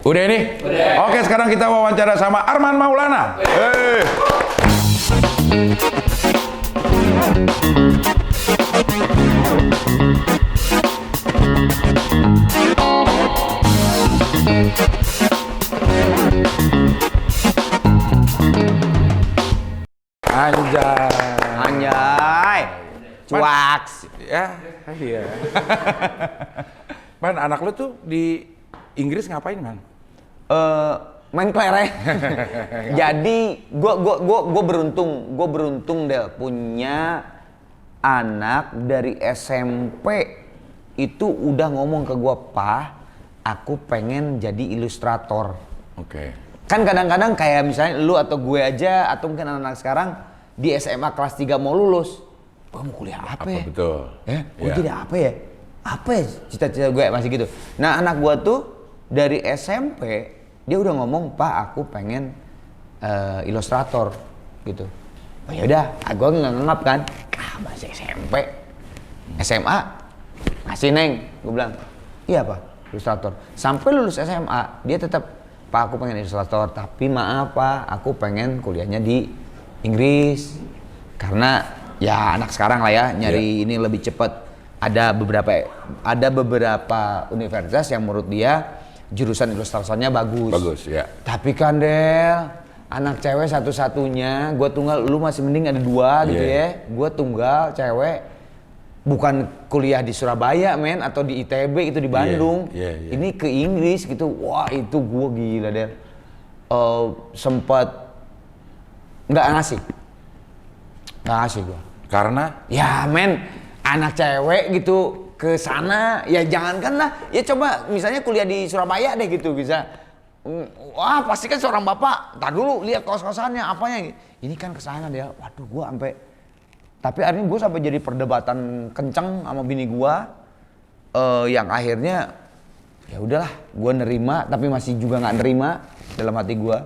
Udah ini? Udah. Oke, sekarang kita wawancara sama Arman Maulana. Anjay. Cuaks. Ya, iya. Man, anak lu tuh di Inggris ngapain, Man? Main kelereng. Jadi gue beruntung Del punya anak dari SMP itu udah ngomong ke gue, "Pa, aku pengen jadi ilustrator." Oke. Kan kadang-kadang kayak misalnya lu atau gue aja atau mungkin anak-anak sekarang di SMA kelas 3 mau lulus, gue mau kuliah apa ya? Betul. Ya, gue jadi apa ya? Apa ya cita-cita gue masih gitu. Nah anak gue tuh dari SMP dia udah ngomong, "Pak, aku pengen ilustrator," gitu. Oh ya udah, gue nggak nganggap kan, masih SMP, SMA masih Neng, gue bilang, "Iya Pak, ilustrator." Sampai lulus SMA dia tetap, "Pak, aku pengen ilustrator, tapi maaf Pak, aku pengen kuliahnya di Inggris karena ya anak sekarang lah ya nyari ini lebih cepat." Ada beberapa universitas yang menurut dia jurusan ilustrasinya bagus. Bagus, ya. Tapi kan Del, anak cewek satu-satunya, gue tunggal, lu masih mending ada dua gitu ya. Gue tunggal cewek, bukan kuliah di Surabaya men, atau di ITB itu di Bandung. Ini ke Inggris gitu, wah itu gue gila Del. Sempet nggak ngasih gue. Karena? Ya men, anak cewek gitu ke sana, ya jangankan lah, ya coba misalnya kuliah di Surabaya deh gitu bisa. Wah pasti kan seorang bapak, tar dulu lihat kos-kosannya apanya. Ini kan ke sana dia, waduh gua sampai, tapi akhirnya gua sampai jadi perdebatan kenceng sama bini gua, yang akhirnya ya udahlah, gua nerima tapi masih juga nggak nerima dalam hati gua.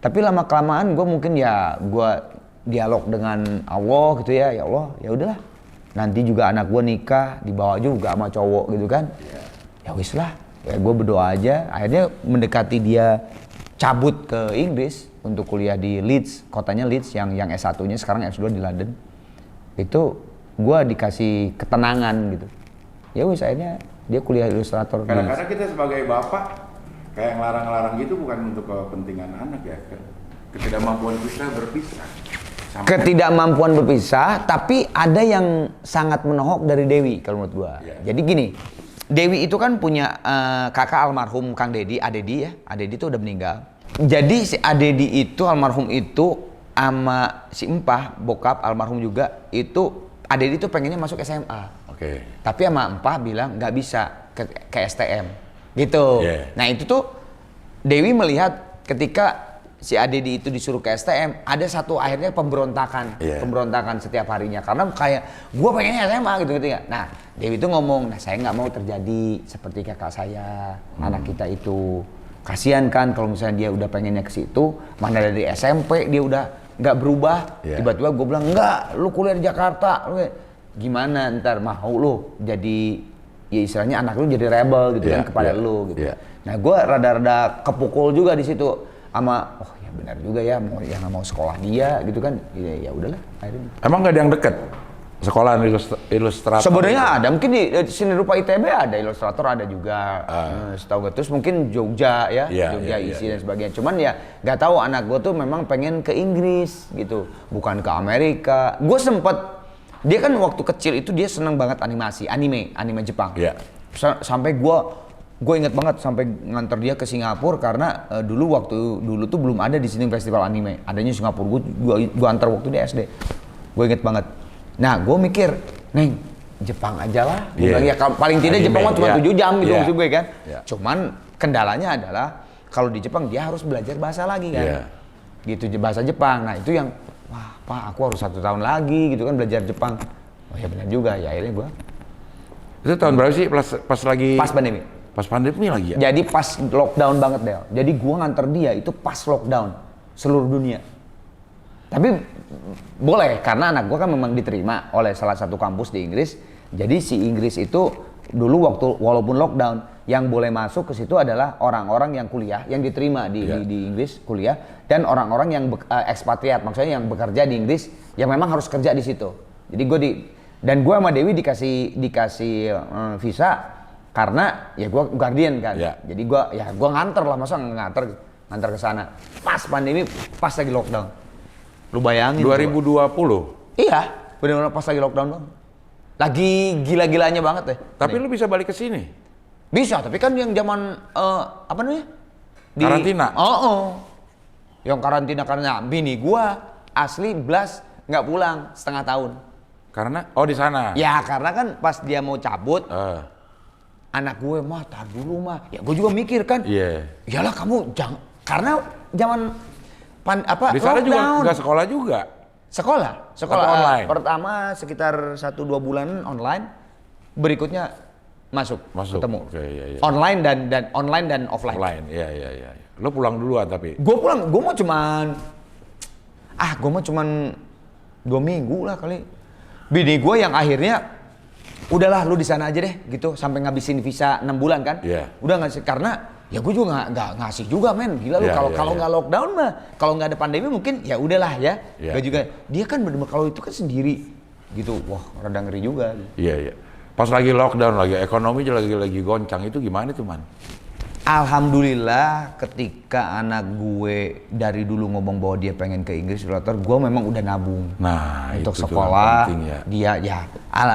Tapi lama kelamaan gua mungkin ya gua dialog dengan Allah gitu ya Allah, ya udahlah. Nanti juga anak gue nikah, dibawa juga sama cowok gitu kan. Ya wis lah, ya gue berdoa aja. Akhirnya mendekati dia cabut ke Inggris untuk kuliah di Leeds, kotanya Leeds yang S1-nya sekarang S2 di London. Itu gue dikasih ketenangan gitu. Ya wis akhirnya dia kuliah ilustrator. Kadang-kadang kita sebagai bapak kayak ngelarang-larang gitu bukan untuk kepentingan anak ya. Ketidakmampuan kita berpisah. Ketidakmampuan berpisah, tapi ada yang sangat menohok dari Dewi kalau menurut gua. Jadi gini, Dewi itu kan punya kakak almarhum Kang Dedi, Adedi ya. Adedi itu udah meninggal. Jadi si Adedi itu almarhum itu sama si Empah, bokap almarhum juga, itu Adedi itu pengennya masuk SMA. Oke. Tapi sama Empah bilang nggak bisa ke STM. Gitu. Nah, itu tuh Dewi melihat ketika si Adedi itu disuruh ke STM, ada satu akhirnya pemberontakan setiap harinya karena kayak gue pengennya SMA gitu ya. Nah Dewi itu ngomong, nah saya nggak mau terjadi seperti kakak saya, anak kita itu kasihan kan kalau misalnya dia udah pengennya ke situ, mana dari SMP dia udah nggak berubah, tiba-tiba gue bilang enggak, lu kuliah di Jakarta, lu gimana ntar mau lu jadi ya istilahnya anak lu jadi rebel gitu kan kepada lu gitu. Nah gue rada-rada kepukul juga di situ. Sama oh ya benar juga ya mau yang mau sekolah dia gitu kan ya udahlah akhirnya. Emang nggak ada yang deket sekolah ilustrator? Sebenarnya ada, mungkin di sini rupa ITB ada ilustrator, ada juga setahu gue, terus mungkin Jogja ya, Jogja isi dan sebagainya. Cuman ya nggak tahu anak gue tuh memang pengen ke Inggris gitu, bukan ke Amerika. Gue sempet, dia kan waktu kecil itu dia seneng banget anime Jepang. Sampai gue inget banget sampai nganter dia ke Singapura karena dulu tuh belum ada di sini festival anime, adanya Singapura. Gue antar waktu di SD, gue inget banget. Nah gue mikir, Neng Jepang aja lah, bilang ya paling tidak anime, Jepang cuma 7 jam gitu maksud gue kan. Cuman kendalanya adalah kalau di Jepang dia harus belajar bahasa lagi kan, gitu bahasa Jepang. Nah itu yang wah Pak aku harus 1 tahun lagi gitu kan belajar Jepang. Oh ya benar juga ya, akhirnya gue. Itu tahun berapa sih pas lagi? Pas pandemi. Pas pandemi lagi ya? Jadi pas lockdown banget Del. Jadi gua nganter dia itu pas lockdown seluruh dunia. Tapi boleh karena anak gua kan memang diterima oleh salah satu kampus di Inggris. Jadi si Inggris itu dulu walaupun lockdown yang boleh masuk ke situ adalah orang-orang yang kuliah, yang diterima di Inggris kuliah, dan orang-orang yang ekspatriat, maksudnya yang bekerja di Inggris, yang memang harus kerja di situ. Jadi dan gue sama Dewi dikasih visa karena ya gue guardian kan. Jadi gue nganter lah, masa nganter ke sana. Pas pandemi, pas lagi lockdown. Lu bayangin. 2020. Iya, benar-benar pas lagi lockdown bang. Lagi gila-gilanya banget deh. Tapi lu bisa balik ke sini? Bisa, tapi kan yang zaman apa namanya? Karantina. Yang karantina karena bini gua asli blas nggak pulang setengah tahun. Karena di sana. Ya karena kan pas dia mau cabut, anak gue mah tar dulu mah. Ya gue juga mikir kan. Iya. Iyalah kamu jangan, karena zaman di sana juga nggak sekolah juga. Sekolah online. Pertama sekitar 1-2 bulan online, berikutnya masuk ketemu. Iya. Online dan offline. Offline, iya. Lo pulang duluan tapi. Gue mah cuman 2 minggu lah kali. Bini gue yang akhirnya udahlah lu di sana aja deh gitu sampai ngabisin visa 6 bulan kan. Iya. Udah ngasih karena ya gue juga nggak ngasih juga men, gila lu kalau nggak lockdown mah, kalau nggak ada pandemi mungkin ya udahlah ya. Gak juga dia kan bener-bener kalau itu kan sendiri gitu, wah rada ngeri juga. Iya. Pas lagi lockdown, lagi ekonomi lagi goncang, itu gimana tuh man? Alhamdulillah ketika anak gue dari dulu ngomong bahwa dia pengen ke Inggris Illustrator, gue memang udah nabung. Nah, untuk itu sekolah. penting, ya. Dia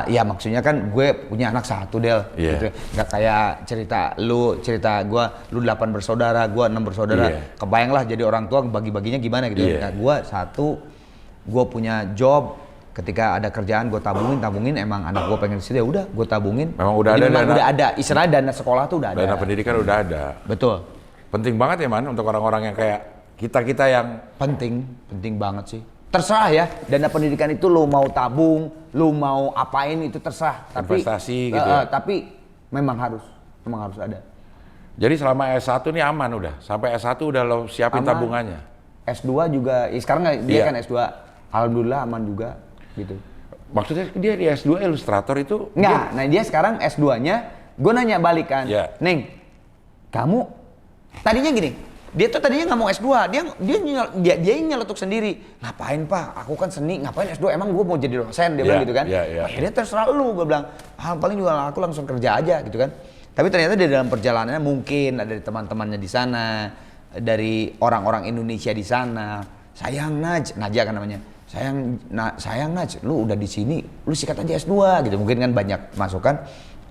ya maksudnya kan gue punya anak 1 Del. Gitu. Gak kayak cerita gue, lu 8 bersaudara, gue 6 bersaudara. Kebayang lah jadi orang tua bagi-baginya gimana gitu. Nah, gue punya job. Ketika ada kerjaan gue tabungin, emang anak gue pengen situ ya udah gue tabungin. Memang udah ada, istilahnya dana sekolah tuh udah ada. Dana pendidikan udah ada. Betul. Penting banget ya man untuk orang-orang yang kayak kita yang penting banget sih. Terserah ya, dana pendidikan itu lo mau tabung, lo mau apain itu terserah. Investasi gitu ya. Tapi memang harus ada. Jadi selama S1 ini aman udah, sampai S1 udah lo siapin aman. Tabungannya. S2 juga, sekarang dia kan S2, alhamdulillah aman juga. Gitu. Maksudnya dia di S2 ilustrator itu? Enggak, dia sekarang S2-nya, gue nanya balik kan, Neng, kamu tadinya gini, dia tuh tadinya nggak mau S2, dia nyeletuk sendiri, ngapain Pak, aku kan seni, ngapain S2, emang gue mau jadi dosen, dia bilang gitu kan, akhirnya terserah lu, gue bilang, paling juga aku langsung kerja aja gitu kan, tapi ternyata di dalam perjalanannya mungkin ada teman-temannya di sana, dari orang-orang Indonesia di sana, sayang Najwa kan namanya. Sayang Naj, lu udah di sini, lu sikat aja S2 gitu. Mungkin kan banyak masukan.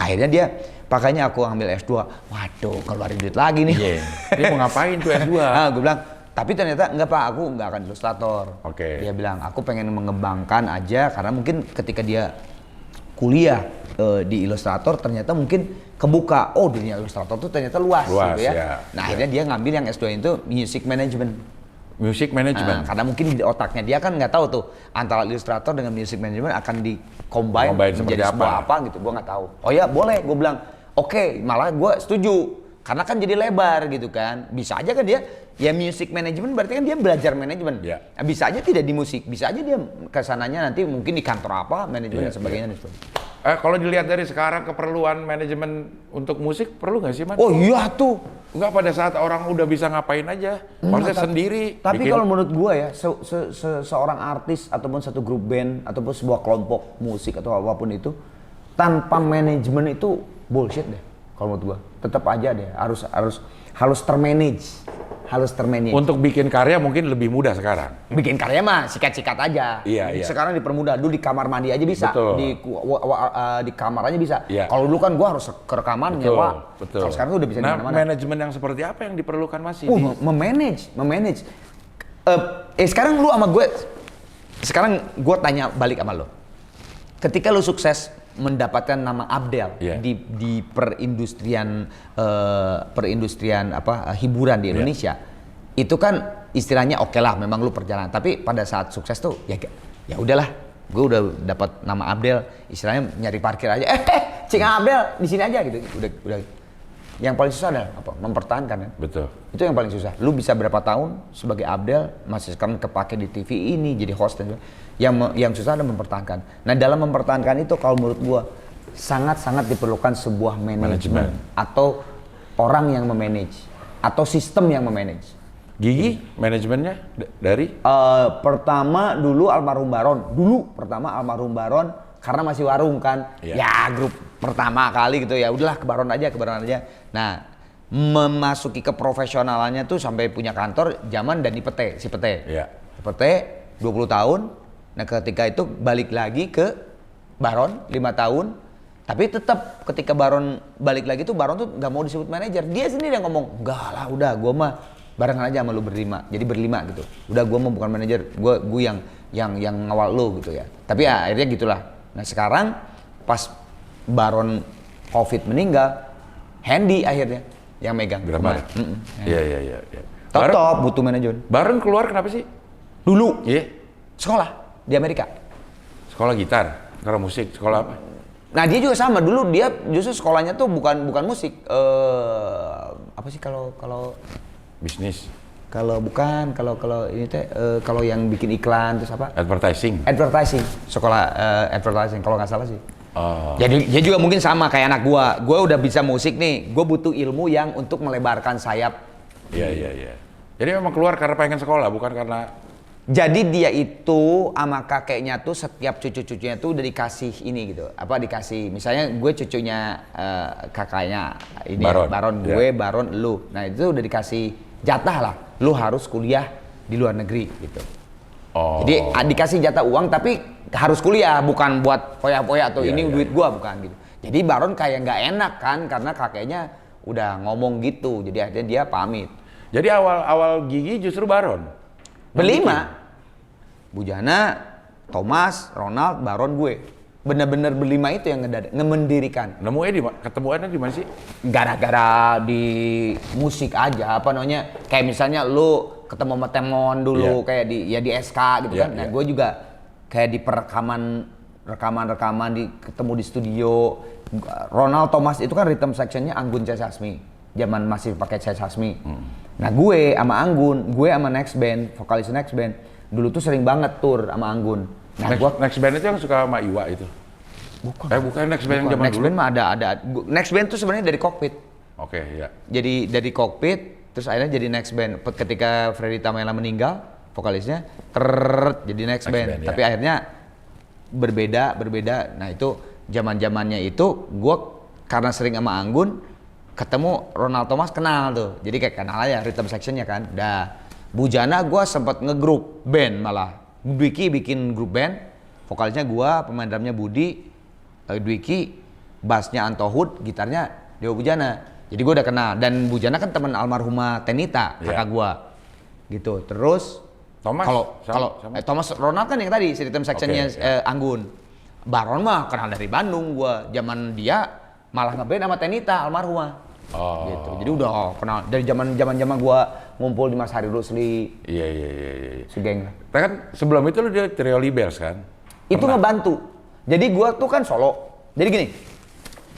Akhirnya dia, pakainya aku ambil S2. Waduh, keluarin duit lagi nih. Dia mau ngapain tuh S2? Gue bilang, tapi ternyata enggak Pak, aku enggak akan ilustrator. Dia bilang, aku pengen mengembangkan aja karena mungkin ketika dia kuliah di ilustrator ternyata mungkin kebuka, oh dunia ilustrator tuh ternyata luas gitu ya. Nah, akhirnya dia ngambil yang S2 itu Music Management. Music Management. Karena mungkin di otaknya dia kan nggak tahu tuh antara ilustrator dengan music management akan di-combine menjadi sebuah apa gitu, gue nggak tahu. Oh ya boleh, gue bilang oke, malah gue setuju karena kan jadi lebar gitu kan. Bisa aja kan dia ya music management berarti kan dia belajar manajemen. Nah, bisa aja tidak di musik, bisa aja dia kesananya nanti mungkin di kantor apa manajemen dan sebagainya. Kalau dilihat dari sekarang keperluan manajemen untuk musik perlu nggak sih man? Oh iya tuh. Enggak, pada saat orang udah bisa ngapain aja, maksudnya sendiri. Tapi kalau menurut gua ya, seorang artis ataupun satu grup band ataupun sebuah kelompok musik atau apapun itu, tanpa manajemen itu bullshit deh. Kalau menurut gua, tetap aja deh harus termanage. Untuk bikin karya mungkin lebih mudah sekarang. Bikin karya mah sikat-sikat aja. Iya. Sekarang dipermudah. Dulu di kamar mandi aja bisa. Betul. Di kamar aja bisa. Iya. Kalau dulu kan gua harus ke rekaman ya Pak. Betul. Kalau sekarang tuh udah bisa di mana-mana. Manajemen yang seperti apa yang diperlukan masih? Memanage. Sekarang lu sama gue. Sekarang gua tanya balik sama lo. Ketika lu sukses mendapatkan nama Abdel di perindustrian hiburan di Indonesia, itu kan istilahnya oke lah, memang lu perjalanan. Tapi pada saat sukses tuh ya udahlah, gue udah dapat nama Abdel, istilahnya nyari parkir aja. Cing Abdel di sini aja gitu. Udah. Yang paling susah adalah apa? Mempertahankan kan. Betul. Itu yang paling susah. Lu bisa berapa tahun sebagai Abdel, masih sekarang kepake di TV ini jadi host dan yang susah adalah mempertahankan. Nah, dalam mempertahankan itu kalau menurut gua sangat-sangat diperlukan sebuah manajemen atau orang yang memanage atau sistem yang memanage. Gigi manajemennya dari? Pertama dulu almarhum Baron karena masih warung kan. Ya grup pertama kali gitu ya. Udahlah ke Baron aja. Nah, memasuki ke profesionalannya tuh sampai punya kantor zaman Dani Pete, si Pete. Iya. Pete 20 tahun. Nah, ketika itu balik lagi ke Baron 5 tahun. Tapi tetap ketika Baron balik lagi tuh Baron tuh nggak mau disebut manajer. Dia sendiri yang ngomong, "Enggak lah, udah gua mah barengan aja sama lu berlima." Jadi berlima gitu. Udah gua mah bukan manajer, gua yang ngawal lu gitu ya. Tapi ya akhirnya gitulah. Nah, sekarang pas Baron Covid meninggal, Hendy akhirnya yang megang. Berapa? Iya. Top butuh manajemen. Baron keluar kenapa sih? Dulu Iya. sekolah di Amerika. Sekolah gitar, sekolah musik, sekolah apa? Nah, dia juga sama. Dulu dia justru sekolahnya tuh bukan musik. Apa sih kalau Bisnis. kalau ini teh kalau yang bikin iklan terus apa? Advertising. Sekolah advertising kalau nggak salah sih. Oh. Jadi dia juga mungkin sama kayak anak gua. Gua udah bisa musik nih. Gua butuh ilmu yang untuk melebarkan sayap. Iya. Jadi memang keluar karena pengen sekolah, bukan karena. Jadi dia itu sama kakeknya tuh setiap cucu-cucunya tuh udah dikasih ini gitu. Apa dikasih? Misalnya gue cucunya kakaknya ini Baron gue, Baron lu. Nah, itu udah dikasih jatah lah. Lu harus kuliah di luar negeri gitu. Oh. Jadi dikasih jatah uang tapi harus kuliah, bukan buat poya-poya atau ini duit gua, bukan gitu. Jadi Baron kayak nggak enak kan karena kakeknya udah ngomong gitu. Jadi akhirnya dia pamit. Jadi awal Gigi justru Baron. Berlima, Bujana, Thomas, Ronald, Baron gue. Bener-bener berlima itu yang ngemendirikan. Ketemu Eda di mana sih? Gara-gara di musik aja, apa namanya? Kayak misalnya lu ketemu sama Temon dulu, kayak di SK gitu kan. Nah, gue juga kayak di rekaman ketemu di studio. Ronald, Thomas itu kan rhythm sectionnya Anggun C. Sasmi. Zaman masih pakai C. Sasmi. Nah, gue sama Anggun, gue sama Next Band, vokalis Next Band, dulu tuh sering banget tour sama Anggun. Nah, Next Band itu yang suka sama Iwa itu? Bukan Next Band yang zaman Next dulu? Band mah ada. Next Band tuh sebenarnya dari Cockpit. Oke, ya. Jadi dari Cockpit, terus akhirnya jadi Next Band. Ketika Freddy Tamela meninggal, vokalisnya, jadi Next Band. Tapi akhirnya berbeda. Nah, itu zaman-zamannya itu, gue karena sering sama Anggun, ketemu Ronald Thomas kenal tuh, jadi kayak kenal aja rhythm sectionnya kan. Bujana gue sempat ngegrup band malah. Dwiki bikin grup band, vokalisnya gue, pemain drumnya Budi, Dwiki, bassnya Antohud, gitarnya Dewa Bujana. Jadi gue udah kenal dan Bujana kan teman almarhumah Tenita, kakak gue, gitu. Terus Thomas, Thomas Ronald kan yang tadi rhythm sectionnya Anggun. Baron mah kenal dari Bandung gue, zaman dia malah ngeband sama Tenita almarhumah. Gitu. Jadi udah kenal dari zaman gua ngumpul di Mas Hari Rusli. Iya. Si geng. Kan sebelum itu lu dia Trio Libels kan? Itu ngebantu. Jadi gua tuh kan solo. Jadi gini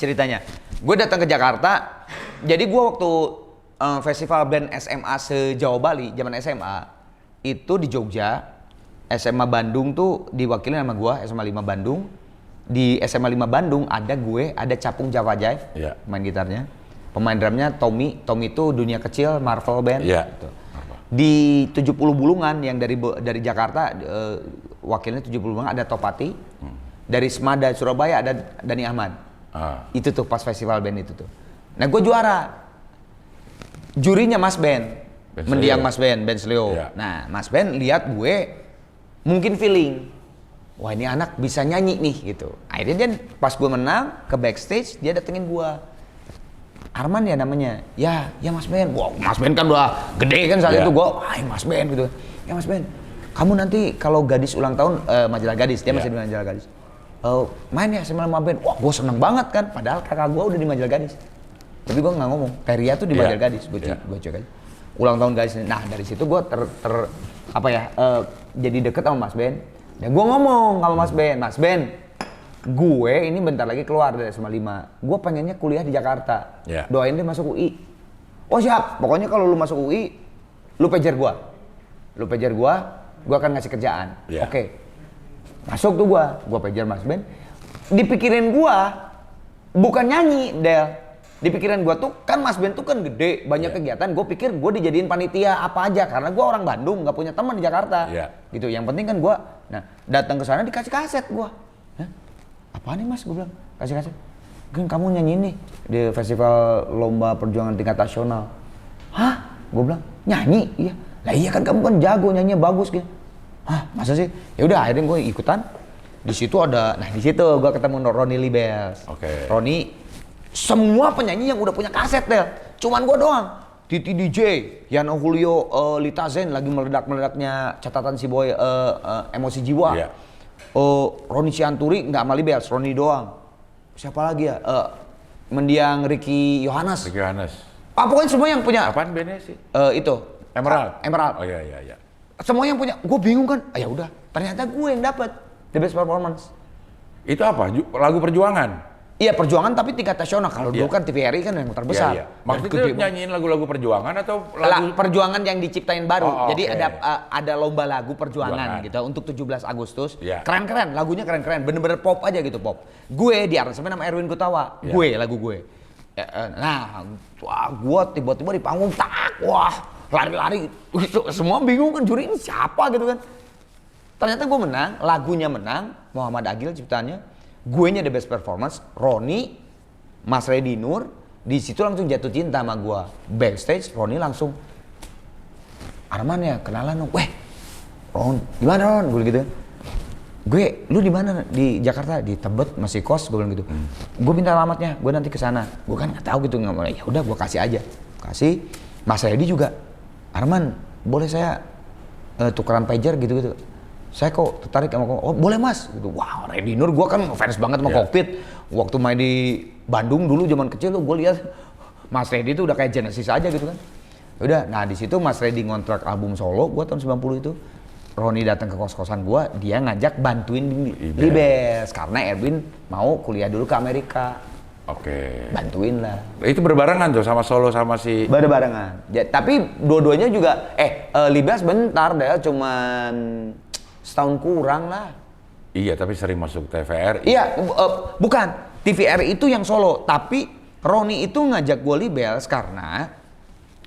ceritanya. Gua datang ke Jakarta. Jadi gua waktu festival band SMA se-Jawa Bali zaman SMA itu di Jogja. SMA Bandung tuh diwakili sama gua, SMA 5 Bandung. Di SMA 5 Bandung ada Capung Java Jive, main gitarnya. Pemain drumnya Tommy itu dunia kecil Marvel Band. Gitu. Di 70 Bulungan yang dari Jakarta wakilnya 70 Bulungan ada Topati. Dari Semada Surabaya ada Dani Ahmad. Itu tuh pas festival band itu tuh. Nah, gue juara. Jurinya Mas Ben mendiang Mas Ben Sleo. Nah, Mas Ben lihat gue mungkin feeling, wah ini anak bisa nyanyi nih gitu. Akhirnya dia pas gue menang ke backstage dia datengin gue. Arman ya namanya, ya Mas Ben. Wah, Mas Ben kan udah gede kan saat itu gue, wah Mas Ben gitu. Ya Mas Ben, kamu nanti kalau Gadis ulang tahun, majalah Gadis, dia masih di majalah Gadis. Main ya sama Ben. Wah, gue seneng banget kan, padahal kakak gue udah di majalah Gadis. Tapi gue nggak ngomong, Peria tuh di majalah Gadis, gue cek aja. Ulang tahun Gadis. Nah dari situ gue jadi deket sama Mas Ben. Dan gue ngomong sama Mas Ben, gue ini bentar lagi keluar dari SMA 5. Gue pengennya kuliah di Jakarta. Doain deh masuk UI. Oh siap, pokoknya kalau lu masuk UI, lu pager gue. Gue akan ngasih kerjaan. Oke. Masuk tuh gue pager Mas Ben. Dipikirin gue, bukan nyanyi, Del. Di pikiran gue tuh kan Mas Ben tuh kan gede, banyak kegiatan. Gue pikir gue dijadiin panitia apa aja karena gue orang Bandung, nggak punya teman di Jakarta. Gitu. Yang penting kan gue, nah datang ke sana dikasih kaset gue. Apa nih Mas? Gue bilang kasih kaset. Kan kamu nyanyi nih di festival lomba perjuangan tingkat nasional. Hah? Gue bilang nyanyi? Iya. Lah iya kan kamu kan jago nyanyi bagus gitu. Hah? Masa sih? Ya udah akhirnya gue ikutan. Di situ ada, nah di situ gue ketemu Ronnie Libels. Ronnie semua penyanyi yang udah punya kaset deh, cuman gue doang. Titi DJ, Yana Julio, Lita Zen lagi meledak-meledaknya catatan si boy emosi jiwa. Ronnie Sianturi nggak sama Libels, Ronnie doang. Siapa lagi ya? Mendiang Ricky Yohanes. Pokoknya semua yang punya. Apaan bandnya sih? Itu. Emerald. Oh iya. Semua yang punya, gue bingung kan. Ya udah, ternyata gue yang dapat the best performance. Itu apa? Lagu perjuangan? Iya perjuangan tapi tingkat nasional. Kalau dulu kan TVRI kan yang terbesar. Maksudnya nyanyiin lagu-lagu perjuangan atau lagu perjuangan yang diciptain baru. Jadi ada lomba lagu perjuangan gitu untuk 17 Agustus. Keren-keren, lagunya keren-keren. Bener-bener pop aja gitu pop. Gue di aransemen sama Erwin Gutawa. Lagu gue. Nah, gue tiba-tiba di panggung lari-lari. Semua bingung kan juri ini siapa gitu kan. Ternyata gue menang, lagunya menang, Muhammad Agil ciptaannya. Guenya the best performance, Ronnie, Mas Reddy Nur, di situ langsung jatuh cinta sama gua. Backstage, Ronnie langsung, Arman ya kenalan dong. Ron, gimana Ron? Gue gitu. Gue, lu di mana? Di Jakarta, di Tebet, masih kos, gue bilang gitu. Gue minta alamatnya, gue nanti ke sana. Gue kan nggak tahu gitu, nggak mau. Ya udah, gue kasih aja. Kasih. Mas Reddy juga, Arman, boleh saya tukeran pager gitu-gitu. Saya kok tertarik sama kok, oh boleh Mas gitu. Wow, Reddy Nur gue kan fans banget sama Cockpit. Waktu main di Bandung dulu zaman kecil gue lihat Mas Reddy itu udah kayak Genesis aja gitu kan. Udah, nah di situ Mas Reddy ngontrak album solo gue tahun 90 itu. Ronnie datang ke kos-kosan gue, dia ngajak bantuin Libels karena Erwin mau kuliah dulu ke Amerika. Bantuin lah. Itu berbarengan tuh sama solo sama si. Berbarengan. Tapi dua-duanya juga Libels bentar deh, cuman setahun kurang lah. Iya, tapi sering masuk TVRI. Iya, bukan. TVRI itu yang solo, tapi Ronnie itu ngajak gue Libels karena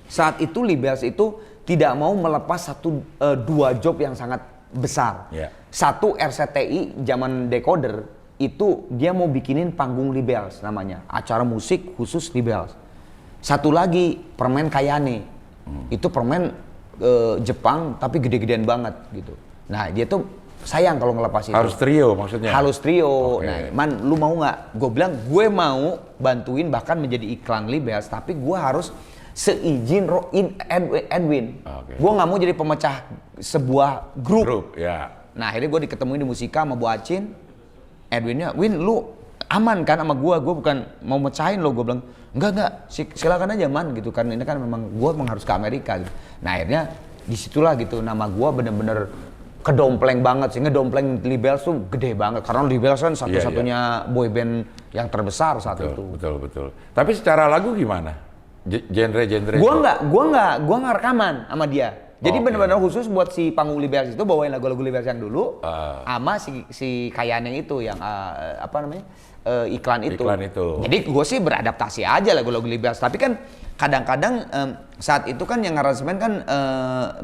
saat itu Libels itu tidak mau melepas dua job yang sangat besar. Satu RCTI zaman decoder itu dia mau bikinin panggung Libels namanya, acara musik khusus Libels. Satu lagi permen Kayane. Itu permen Jepang tapi gede-gedean banget gitu. Nah dia tuh sayang kalau ngelepas itu. Harus trio maksudnya? Harus trio. Nah Man lu mau nggak? Gue bilang gue mau bantuin bahkan menjadi iklan Libels. Tapi gue harus seizin Edwin. Gue nggak mau jadi pemecah sebuah grup. Nah akhirnya gue diketemuin di Musika sama Bu Acin. Edwinnya, Win lu aman kan sama gue bukan mau mecahin lo. Gue bilang enggak silakan aja Man gitu. Karena ini kan memang gue harus ke Amerika gitu. Nah akhirnya disitulah gitu nama gue bener-bener kedompleng banget sih, ngedompleng Libels tuh gede banget karena Libels kan satu-satunya boyband yang terbesar saat itu. Betul. Tapi secara lagu gimana? Genre? Gua nggak rekaman sama dia. Jadi benar-benar khusus buat si panggung Libels itu bawain lagu-lagu Libels yang dulu, sama si Kayan yang itu yang iklan itu. Jadi gue sih beradaptasi aja lagu-lagu Libels. Tapi kan kadang-kadang saat itu kan yang aransemen kan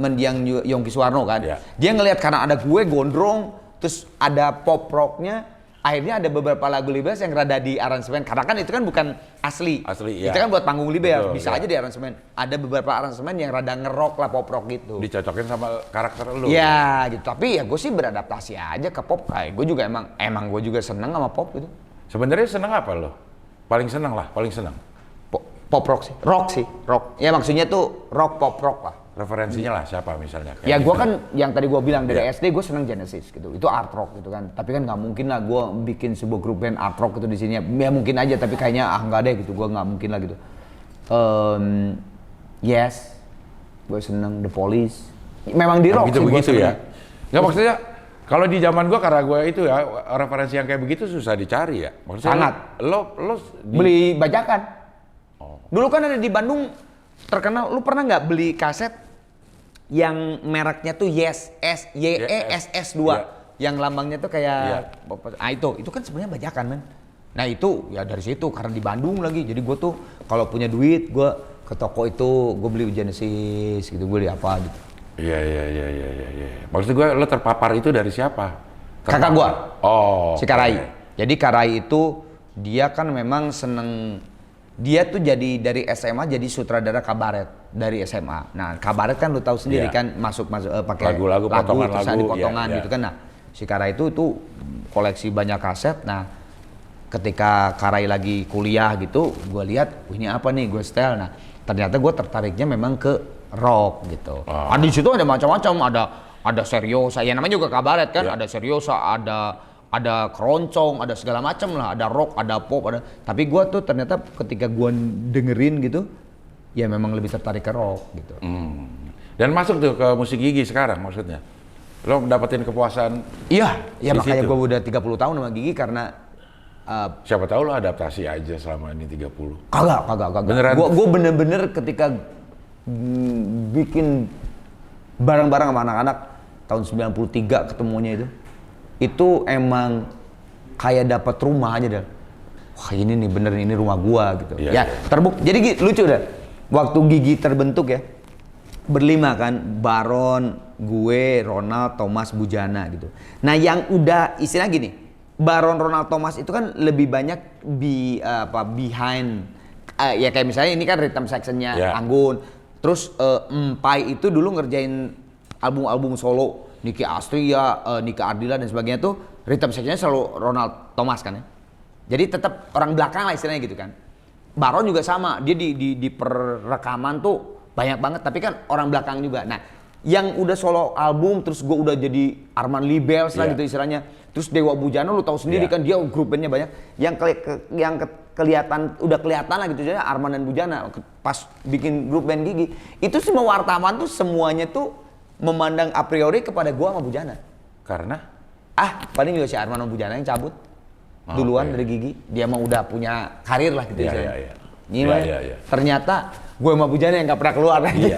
mendiang Yongki Suwarno kan. Dia ngelihat karena ada gue gondrong, terus ada pop rocknya, akhirnya ada beberapa lagu Libels yang rada di aransemen. Karena kan itu kan bukan asli. Itu kan buat panggung Libels, bisa aja di aransemen. Ada beberapa aransemen yang rada ngerok lah, pop rock gitu. Dicocokin sama karakter lu. Ya gitu. Tapi ya gue sih beradaptasi aja ke pop. Kayak gue juga emang gue juga seneng sama pop gitu. Sebenarnya seneng apa lo? Paling seneng. Pop rock sih, rock. Ya maksudnya tuh rock, pop rock lah. Referensinya lah siapa misalnya? Ya gue kan yang tadi gue bilang dari SD gue seneng Genesis gitu. Itu art rock gitu kan. Tapi kan nggak mungkin lah gue bikin sebuah grup band art rock gitu di sini. Ya mungkin aja tapi kayaknya nggak deh gitu. Gue nggak mungkin lah gitu. Yes, gue seneng The Police. Memang di rock sih gue seneng. Ya. Nggak maksudnya kalau di zaman gue karena gue itu ya referensi yang kayak begitu susah dicari ya. Maksudnya sangat. Lo beli bajakan. Dulu kan ada di Bandung terkenal. Lu pernah nggak beli kaset yang mereknya tuh YESS 2 yang lambangnya tuh kayak itu kan sebenarnya bajakan men. Nah itu ya dari situ karena di Bandung lagi. Jadi gue tuh kalau punya duit gue ke toko itu gue beli Genesis gitu, gue beli apa gitu. Iya. Maksud gue lo terpapar itu dari siapa? Kakak gue. Oh. Si Karai. Okay. Jadi Karai itu dia kan memang seneng. Dia tuh jadi dari SMA jadi sutradara kabaret dari SMA. Nah kabaret kan lu tahu sendiri kan masuk pakai lagu-lagu, potongan terus lagu, dipotongan gitu kan. Nah si Karai itu koleksi banyak kaset. Nah ketika Karai lagi kuliah gitu, gue lihat ini apa nih, gue setel. Nah ternyata gue tertariknya memang ke rock gitu. Di situ ada macam-macam, ada seriosa, ya namanya juga kabaret kan, ada seriosa, ada keroncong, ada segala macam lah, ada rock, ada pop, ada. Tapi gue tuh ternyata ketika gue dengerin gitu, ya memang lebih tertarik ke rock gitu. Dan masuk tuh ke musik gigi sekarang maksudnya. Lo dapetin kepuasan. Iya, ya makanya situ. gue udah 30 tahun sama Gigi karena Siapa tahu lo adaptasi aja selama ini 30. Kagak. Beneran? Gue bener-bener ketika bikin bareng-bareng sama anak-anak tahun 93 ketemunya itu emang kayak dapat rumah aja dah. Wah ini nih bener ini rumah gua gitu. Iya. Terbukti. Jadi lucu dah. Waktu Gigi terbentuk ya, berlima kan, Baron, gue, Ronald, Thomas, Bujana gitu. Nah yang udah istilah gini, Baron, Ronald, Thomas itu kan lebih banyak behind, ya kayak misalnya ini kan rhythm sectionnya Anggun. Terus Empai itu dulu ngerjain album-album solo, Niki Astria, Nika Ardila dan sebagainya tuh rhythm sectionnya selalu Ronald Thomas kan ya. Jadi tetap orang belakang lah istilahnya gitu kan. Baron juga sama, dia di perrekaman tuh banyak banget, tapi kan orang belakang juga. Nah, yang udah solo album, terus gue udah jadi Arman Libels lah gitu istilahnya. Terus Dewa Bujana lu tahu sendiri kan dia grup bandnya banyak. Kelihatan lah gitu aja Arman dan Bujana pas bikin grup band Gigi. Itu semua wartawan tuh semuanya tuh memandang a priori kepada gua sama Bujana. Karena? Paling juga si Arman sama Bujana yang cabut duluan dari Gigi. Dia mah udah punya karir lah gitu Iya. Ternyata gue sama Bujana yang gak pernah keluar lagi.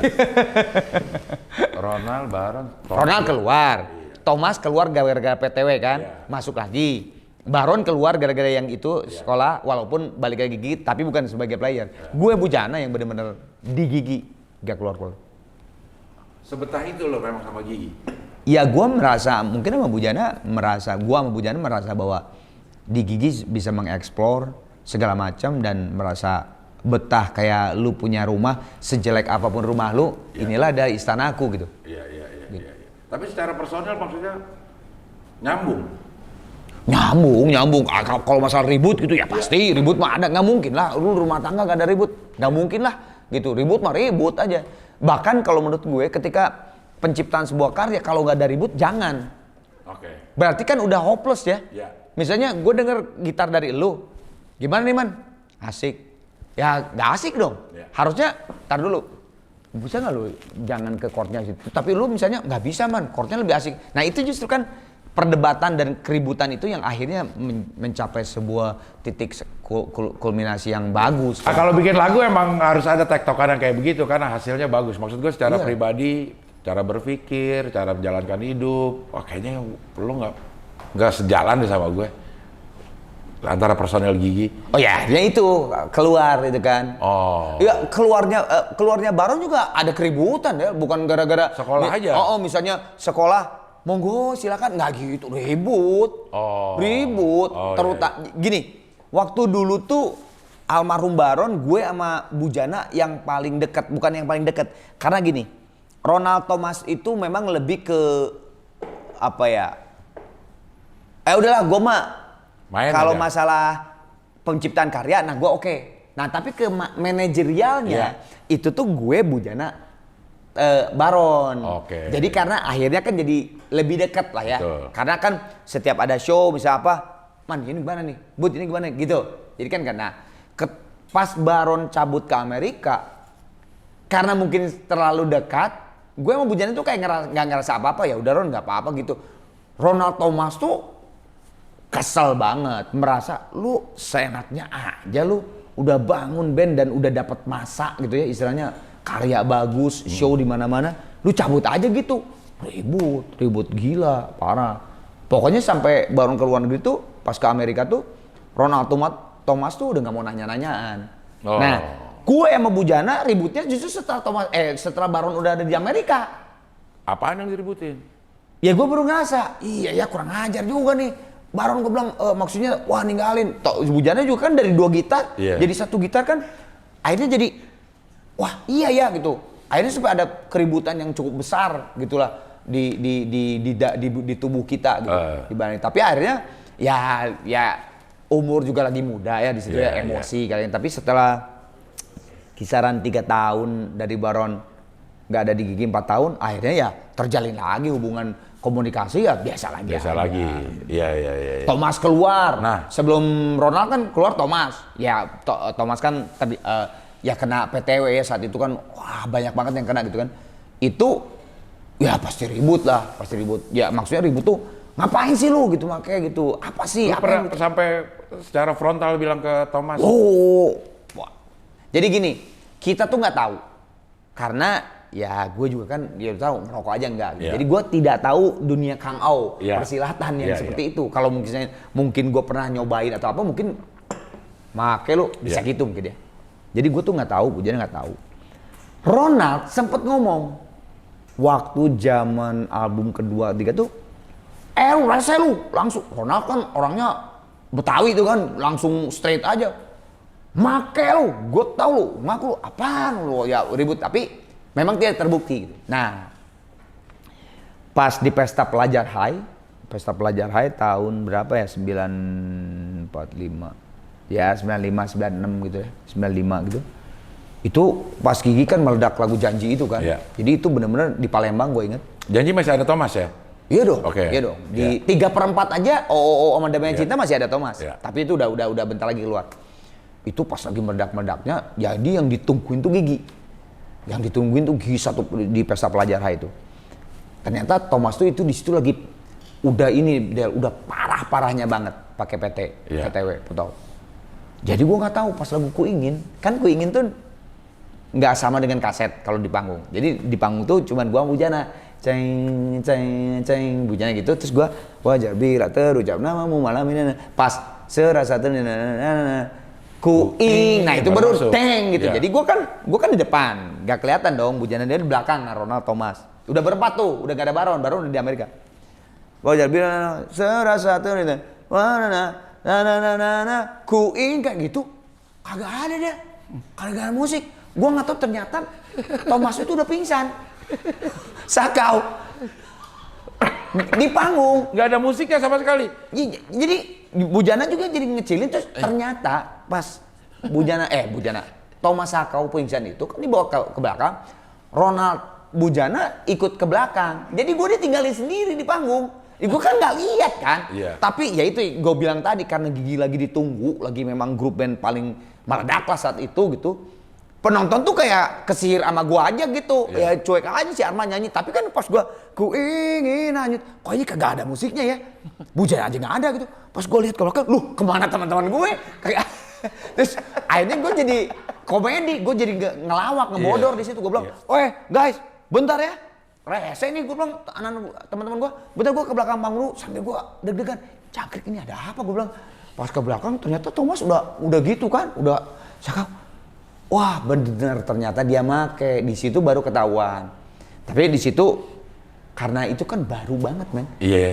Ronald, Baron. Ronald keluar. Thomas keluar gara-gara PTW kan, masuk lagi. Baron keluar gara-gara yang itu sekolah, walaupun balik lagi Gigi, tapi bukan sebagai player. Gue Bujana yang bener-bener di Gigi, gak keluar-keluar. Sebetah itu loh memang sama Gigi. Ya gue merasa, mungkin sama Bujana merasa bahwa di Gigi bisa mengeksplor segala macam dan merasa betah kayak lu punya rumah, sejelek apapun rumah lu, inilah ada istanaku gitu. Iya. Tapi secara personal maksudnya nyambung. Kalau masalah ribut gitu ya pasti ribut mah ada, nggak mungkin lah. Lu rumah tangga nggak ada ribut, nggak mungkin lah. Gitu ribut mah ribut aja. Bahkan kalau menurut gue ketika penciptaan sebuah karya kalau nggak ada ribut jangan. Oke. Berarti kan udah hopeless ya. Misalnya gue denger gitar dari lu, gimana nih man? Asik. Ya nggak asik dong. Harusnya tar dulu. Bisa nggak lu jangan ke chordnya situ, tapi lu misalnya nggak bisa man, chordnya lebih asik. Nah itu justru kan perdebatan dan keributan itu yang akhirnya mencapai sebuah titik kulminasi yang bagus. Kalau bikin lagu emang harus ada tektokan yang kayak begitu karena hasilnya bagus. Maksud gue secara pribadi, cara berpikir, cara menjalankan hidup, kayaknya lu nggak sejalan deh sama gue. Antara personel Gigi. Oh ya, dia itu keluar itu kan. Ya keluarnya Baron juga ada keributan ya, bukan gara-gara sekolah aja. Misalnya sekolah, monggo silakan, nggak gitu, ribut. Gini, waktu dulu tuh almarhum Baron, gue sama Bujana yang paling dekat, bukan yang paling dekat, karena gini, Ronald Thomas itu memang lebih ke apa ya? Udahlah, gue mah kalau masalah penciptaan karya, nah gue oke. Nah tapi ke manajerialnya itu tuh gue Bujana Baron. Jadi karena akhirnya kan jadi lebih dekat lah ya. Betul. Karena kan setiap ada show bisa apa, man ini gimana nih, Bud ini gimana gitu. Jadi kan karena pas Baron cabut ke Amerika, karena mungkin terlalu dekat, gue sama Bujana tuh kayak nggak ngerasa apa-apa, ya udah Ron nggak apa-apa gitu. Ronald Thomas tuh kesel banget, merasa lu seenaknya aja lu udah bangun band dan udah dapat masa gitu ya, istilahnya karya bagus, show di mana-mana, lu cabut aja gitu. Ribut gila, parah. Pokoknya sampai Baron ke luar negeri tuh, pas ke Amerika tuh, Ronald Thomas tuh udah nggak mau nanya-nanyaan. Oh. Nah, gue sama Bujana ributnya justru setelah Baron udah ada di Amerika. Apaan yang diributin? Ya gue baru ngerasa, iya ya kurang ajar juga nih. Baron gue bilang, maksudnya wah ninggalin. Bujana juga kan dari 2 gitar, jadi 1 gitar kan. Akhirnya jadi, wah iya ya gitu. Akhirnya sampai ada keributan yang cukup besar gitulah di tubuh kita gitu. Dibanding. Tapi akhirnya ya umur juga lagi muda ya di situ ya emosi kalian. Tapi setelah kisaran 3 tahun dari Baron nggak ada di Gigi 4 tahun, akhirnya ya terjalin lagi hubungan komunikasi ya biasa lagi. Biasa lagi. Iya. Thomas keluar. Nah, sebelum Ronald kan keluar Thomas. Ya Thomas kan ya kena PTW ya saat itu kan wah banyak banget yang kena gitu kan. Itu ya pasti ribut lah, pasti ribut. Ya maksudnya ribut tuh ngapain sih lu gitu makanya gitu. Apa sih? Lu pernah sampai secara frontal bilang ke Thomas? Oh. Wah. Jadi gini, kita tuh nggak tahu. Karena ya gue juga kan dia tahu ngerokok aja enggak gitu. Jadi gue tidak tahu dunia Kang Au persilatan yang seperti itu. Kalau mungkin gue pernah nyobain atau apa mungkin make lu bisa gitu mungkin ya. Jadi gue tuh nggak tahu, Bujana nggak tahu. Ronald sempet ngomong waktu zaman album kedua 3 tuh, lu rasa lu langsung. Ronald kan orangnya Betawi tuh kan langsung straight aja. Make lu, gue tahu lu, ngaku lu apaan lu ya ribut tapi memang tidak terbukti. Nah, pas di Pesta Pelajar High tahun berapa ya? 945. Ya, 95, 96 gitu ya. 95 gitu. Itu pas Gigi kan meledak lagu Janji itu kan. Jadi itu benar-benar di Palembang gue inget. Janji masih ada Thomas ya? Iya dong. Iya dong. Di 3/4 aja sama Damai Cinta masih ada Thomas. Tapi itu udah bentar lagi keluar. Itu pas lagi meledak-meledaknya, jadi yang ditungguin tuh Gigi. Yang ditungguin tuh Gigi satu di Pesta Pelajar High itu. Ternyata Thomas tuh itu di situ lagi udah parah-parahnya banget pakai PTW, tau. Jadi gua nggak tahu pas lagu Ku Ingin tuh nggak sama dengan kaset kalau di panggung. Jadi di panggung tuh cuman gua Bujana, ceng Bujana gitu, terus gua wajar bila terucap namamu malam ini pas serasa Ku Ingin, nah itu baru teng gitu. Jadi gua kan di depan, nggak kelihatan dong. Bujana dia di belakang, Ronald Thomas. Udah berempat tuh, udah gak ada Baron udah di Amerika. Wajar bila serasa Ku Ingin kayak gitu, kagak ada deh. Kagak ada musik. Gua nggak tahu ternyata Thomas itu udah pingsan. Sakau di panggung, nggak ada musiknya sama sekali. Jadi Bujana juga jadi ngecilin terus ternyata pas Bujana Thomas Sakau pingsan itu kan dibawa ke belakang, Ronald Bujana ikut ke belakang. Jadi gue ditinggalin sendiri di panggung. Gue kan nggak lihat kan. Tapi ya itu gue bilang tadi karena Gigi lagi ditunggu, lagi memang grup band paling meledak lah saat itu gitu. Penonton tuh kayak kesihir sama gua aja gitu. Ya cuek aja si Arman nyanyi. Tapi kan pas gua Ku Ingin nyanyi, kok ini kagak ada musiknya ya. Bujana aja nggak ada gitu. Pas gua lihat kalau lu kemana teman-teman gue? Kayak terus akhirnya gua jadi komedi, gua jadi ngelawak, ngebodor di situ. Gua bilang, guys, bentar ya. Rese nih gua bilang teman-teman gua, bentar gua ke belakang panggung dulu sambil gua deg-degan. Cakrik ini ada apa? Gua bilang. Pas ke belakang ternyata Thomas udah gitu kan, udah Sakau. Wah bener ternyata dia make, di situ baru ketahuan. Tapi di situ karena itu kan baru banget men.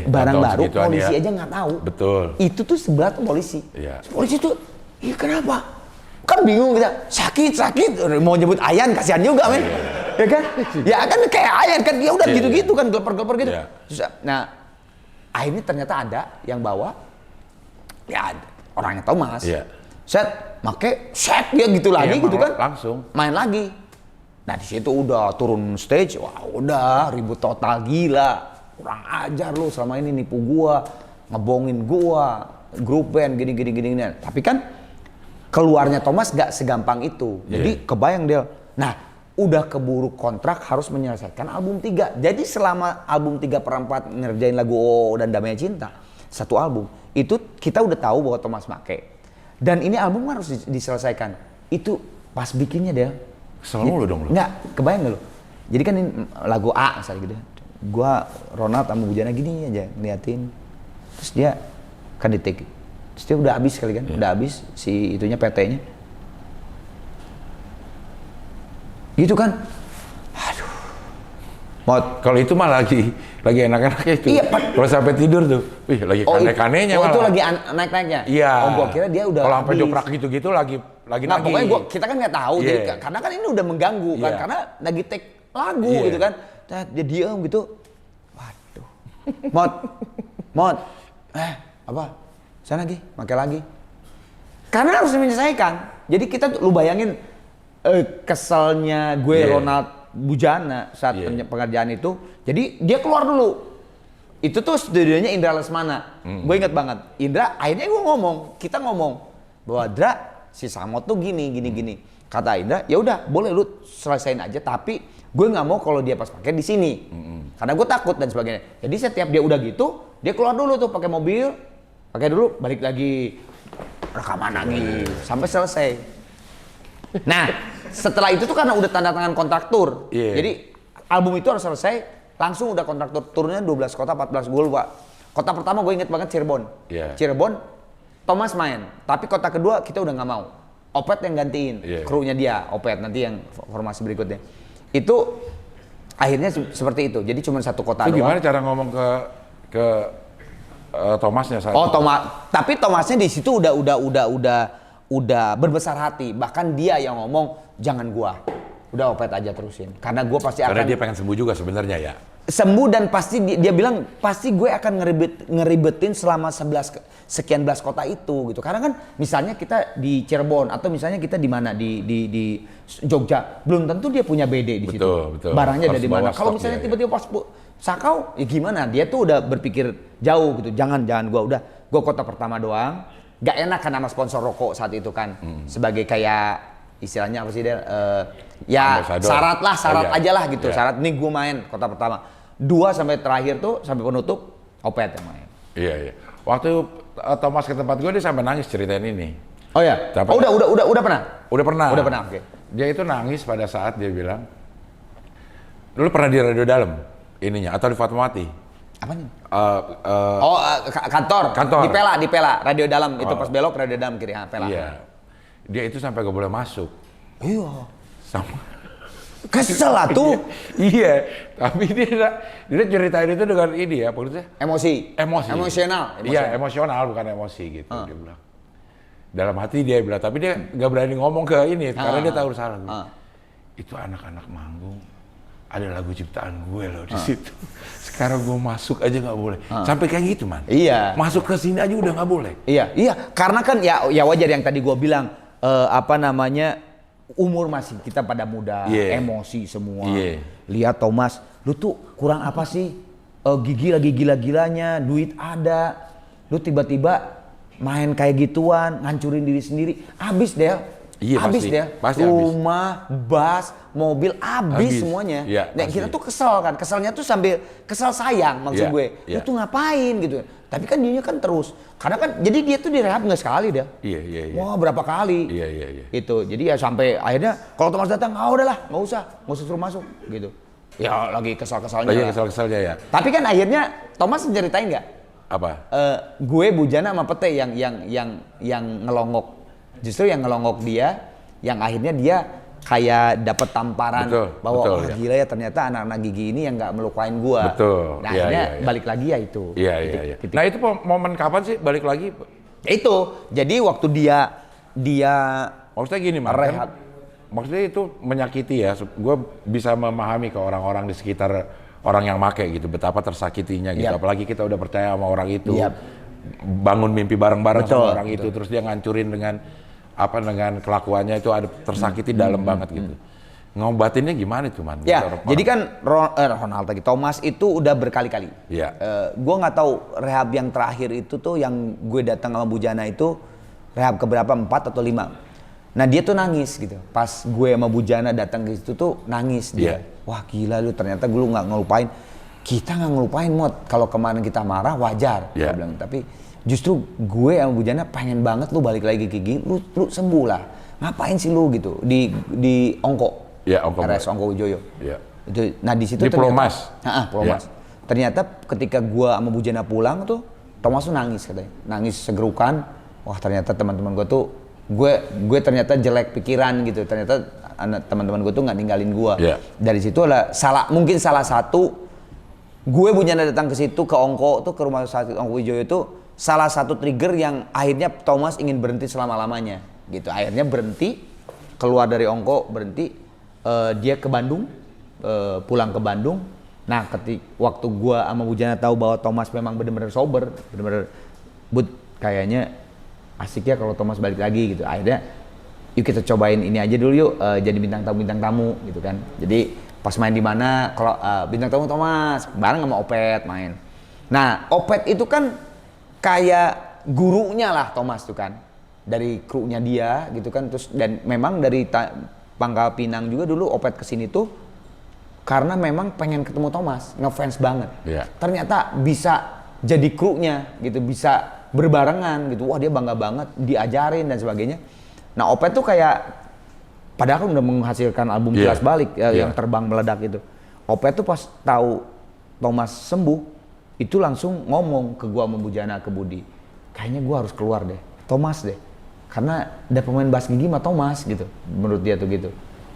Barang baru polisi aja nggak tahu. Betul. Itu tuh sebelah tuh polisi. Polisi tuh, iya kenapa? Kan bingung kita, sakit mau nyebut Ayan kasihan juga men. Ya kan? Ya kan kayak Ayan kan dia udah gitu-gitu kan gelepar-gelepar gitu. Nah akhirnya ternyata ada yang bawa, ya orangnya Thomas. Set dia gitu lagi gitu kan, langsung main lagi. Nah di situ udah turun stage, wah udah ribut total gila, kurang ajar lu selama ini nipu gua, ngebohongin gua, grup band gini. Tapi kan keluarnya Thomas gak segampang itu, jadi kebayang dia. Nah udah keburu kontrak harus menyelesaikan album 3. Jadi selama album 3/4 ngerjain lagu O dan Damai Cinta, satu album itu kita udah tahu bahwa Thomas make. Dan ini album harus diselesaikan. Itu pas bikinnya dia. Kesel mulu dong lu. Enggak, kebayang gak lu? Jadi kan ini lagu A misalnya gitu. Gua Ronald sama Bujana gini aja ngeliatin. Terus dia kan di take. Terus dia udah habis kali kan, udah habis si itunya PT-nya. Gitu kan? Aduh. Kalau itu mah lagi enak-enaknya itu. Iya, kalau sampai tidur tuh, wih lagi kane-kanenya malah. Oh itu lagi naik-naiknya? Iya. Oh gua kira dia udah kalau sampai joprak gitu-gitu lagi nah, nagih. pokoknya kita kan nggak tahu, jadi karena kan ini udah mengganggu kan, karena lagi take lagu gitu kan. Dia diem gitu. Waduh. Mot. Apa? Sana lagi, pakai lagi. Karena harus menyelesaikan. Jadi kita lu bayangin keselnya gue Ronald Bujana saat pengerjaan itu. Jadi dia keluar dulu. Itu tuh studionya Indra Lesmana. Gue inget banget. Indra, akhirnya kita ngomong bahwa Dra, si Samot tuh gini. Kata Indra, ya udah boleh lu selesain aja, tapi gue nggak mau kalau dia pas pakai di sini. Karena gue takut dan sebagainya. Jadi setiap dia udah gitu, dia keluar dulu tuh pakai mobil, pakai dulu, balik lagi rekaman lagi sampai selesai. Nah, setelah itu tuh karena udah tanda tangan kontraktur. Jadi album itu harus selesai, langsung udah kontraktur turunnya 12 kota, 14 gue lupa. Kota pertama gue inget banget Cirebon. Cirebon, Thomas main. Tapi kota kedua kita udah nggak mau. Opet yang gantiin, krunya dia, Opet nanti yang formasi berikutnya. Itu akhirnya seperti itu. Jadi cuma satu kota doang. Gimana cara ngomong ke Thomasnya saat itu? Tapi Thomasnya di situ udah berbesar hati. Bahkan dia yang ngomong, jangan gua. Udah Opet aja terusin. Karena gua pasti Karena dia pengen sembuh juga sebenarnya ya. Sembuh dan pasti dia bilang pasti gue akan ngeribetin selama sekian belas kota itu gitu. Karena kan misalnya kita di Cirebon atau misalnya kita di mana di Jogja, belum tentu dia punya BD di situ. Betul. Barangnya dari mana. Kalau misalnya tiba-tiba pas Sakau, ya gimana? Dia tuh udah berpikir jauh gitu. Jangan gua kota pertama doang. Gak enak kan sama sponsor rokok saat itu kan. Sebagai kayak istilahnya apa sih dia? Ya syarat aja lah gitu. Syarat nih gue main kota pertama. 2 sampai terakhir tuh sampai penutup Opet yang main. Iya. Waktu Thomas ke tempat gue dia sampai nangis ceritain ini. Oh ya. Udah pernah. Udah pernah. Oke. Dia itu nangis pada saat dia bilang, dulu pernah di Radio Dalam ininya atau di Fatmawati. Apanya? Kantor. Di Pela, Radio Dalam itu pas belok Radio Dalam kiri, Pela. Iya. Dia itu sampai gak boleh masuk. Iya. Sama. Kesel lah tuh. Iya, tapi dia ceritain itu dengan ini ya, maksudnya emosional. Iya, emosional bukan emosi gitu dia bilang. Dalam hati dia bilang, tapi dia nggak berani ngomong ke ini karena dia tahu salah. Itu anak-anak manggung, ada lagu ciptaan gue loh di situ. Sekarang gue masuk aja nggak boleh. Sampai kayak gitu man. Iya. Masuk ke sini aja udah nggak boleh. Iya. Karena kan ya wajar yang tadi gue bilang umur masih kita pada muda, emosi semua. Lihat Thomas, lu tuh kurang apa sih? Gigi lagi gila-gilanya, duit ada, lu tiba-tiba main kayak gituan, ngancurin diri sendiri, habis deh. Habis deh. Rumah, bas, mobil, habis semuanya. Nah kita tuh kesel kan, keselnya tuh sambil kesel sayang maksud gue. Lu tuh ngapain gitu? Tapi kan dia kan terus, karena kan jadi dia tuh direhab nggak sekali dah. Iya. Wah berapa kali? Iya. Itu, jadi ya sampai akhirnya kalau Thomas datang, udahlah, nggak usah suruh masuk gitu. Ya lagi kesal-kesalnya. Lagi kesal-kesalnya ya. Tapi kan akhirnya Thomas ceritain nggak? Apa? Gue Bujana sama Pete yang ngelongok. Justru yang ngelongok dia, yang akhirnya dia kayak dapat tamparan bahwa gila ya ternyata anak-anak gigi ini yang nggak melukain gua. Betul. Nah akhirnya balik lagi ya itu. Iya. Nah itu momen kapan sih balik lagi? Itu. Jadi waktu dia maksudnya gini Mas, kan, maksudnya itu menyakiti ya. Gue bisa memahami ke orang-orang di sekitar orang yang make gitu, betapa tersakitinya gitu. Apalagi kita udah percaya sama orang itu, bangun mimpi bareng-bareng sama orang itu, terus dia ngancurin dengan kelakuannya itu ada tersakiti dalam banget gitu. Ngobatinnya gimana tuh man? Ya, jadi kan Ronald lagi Thomas itu udah berkali-kali. Iya. Gue nggak tahu rehab yang terakhir itu tuh yang gue datang sama Bujana itu rehab keberapa 4 atau 5. Nah dia tuh nangis gitu. Pas gue sama Bujana datang ke situ tuh nangis dia. Wah gila lu ternyata gue nggak ngelupain. Kita nggak ngelupain Mot. Kalau kemarin kita marah wajar. Gue bilang tapi justru gue sama Bujana pengen banget lu balik lagi ke gigi, lu sembuh lah. Ngapain sih lu gitu di Ongko. RS Ongko Wijoyo. Itu, nah di situ di Pulomas. Pulomas. Ternyata ketika gue sama Bujana pulang tuh, Thomas tuh nangis katanya, nangis segerukan. wah ternyata teman-teman gue tuh gue ternyata jelek pikiran gitu, ternyata teman-teman gue tuh nggak ninggalin gue. Dari situ mungkin salah satu gue Bujana datang ke situ, ke Ongko tuh, ke rumah sakit Ongko Wijoyo itu salah satu trigger yang akhirnya Thomas ingin berhenti selama-lamanya gitu. Akhirnya berhenti, keluar dari Ongko, berhenti, dia ke Bandung, pulang ke Bandung. Nah waktu gue sama Bujana tahu bahwa Thomas memang benar-benar sober, benar-benar kayaknya asik ya kalau Thomas balik lagi gitu. Akhirnya yuk kita cobain ini aja dulu yuk, jadi bintang tamu gitu kan. Jadi pas main di mana, kalau bintang tamu Thomas bareng sama Opet main. Nah Opet itu kan kayak gurunya lah Thomas tuh kan, dari krunya dia gitu kan. Terus dan memang dari Pangkal Pinang juga dulu Opet kesini tuh karena memang pengen ketemu Thomas, ngefans banget. Ternyata bisa jadi krunya gitu, bisa berbarengan gitu. Wah dia bangga banget, diajarin dan sebagainya. Nah Opet tuh kayak, padahal kan udah menghasilkan album Kilas Balik yang terbang meledak itu. Opet tuh pas tahu Thomas sembuh, itu langsung ngomong ke gua sama Bujana, ke Budi, kayaknya gua harus keluar deh, Thomas deh, karena ada pemain bass gigi mah Thomas gitu, menurut dia tuh gitu.